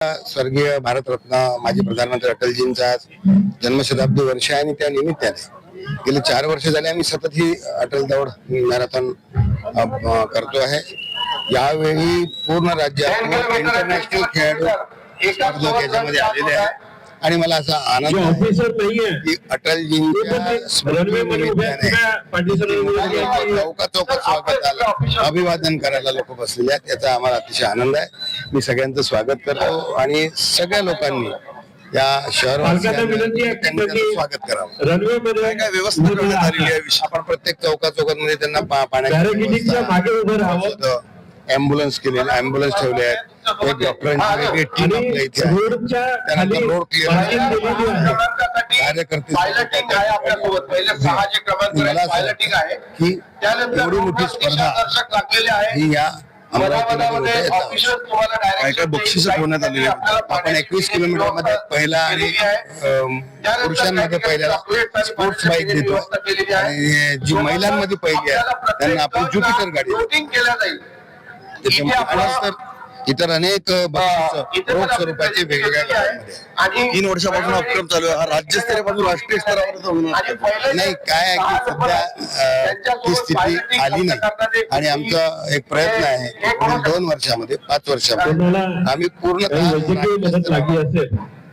स्वर्गीय भारतरत्न माजी प्रधानमंत्री अटलजींचा जन्मशताब्दी वर्ष आहे आणि त्या निमित्ताने गेले 4 वर्ष झाले आम्ही सतत ही अटल दौड मॅरेथॉन करतो आहे। यावेळी पूर्ण राज्यातून इंटरनॅशनल खेळाडू स्पर्धक याच्यामध्ये आलेले आहेत आणि मला असा आनंद आहे की अटलजींच्या स्मृतीनिमित्ताने चौकात स्वागताला अभिवादन करायला लोक बसलेले आहेत। याचा आम्हाला अतिशय आनंद आहे। मी सगळ्यांचं स्वागत करतो आणि सगळ्या लोकांनी या शहरवासियांनी स्वागत करावं। काय व्यवस्था करण्यात आलेली आहे। आपण प्रत्येक चौकामध्ये त्यांना पाण्याची ॲम्ब्युलन्स केलेले ॲम्ब्युलन्स ठेवले आहेत। एक डॉक्टरांची वेगळी टीम आपल्या इथे आहे। त्यानंतर रोड क्लिअर कार्यकर्ते मला की एवढी मोठी स्पर्धा ही या काय काय बक्षीस ठेवण्यात आलेली आहेत। आपण 21 किलोमीटर मध्ये पहिला आणि पुरुषांमध्ये पहिल्याला स्पोर्ट्स बाईक देतो आणि जी महिलांमध्ये पहिली आहे त्यांना आपण ज्युपिटर गाडी देतो। इतर अनेक रोख स्वरूपाचे वेगवेगळ्या 3 वर्षापासून उपक्रम चालू आहे। हा राज्यस्तरापासून राष्ट्रीय स्तरावर नाही काय आहे की सध्या ती स्थिती आली नाही आणि आमचा एक प्रयत्न आहे 2 वर्षामध्ये 5 वर्षामध्ये आम्ही पूर्ण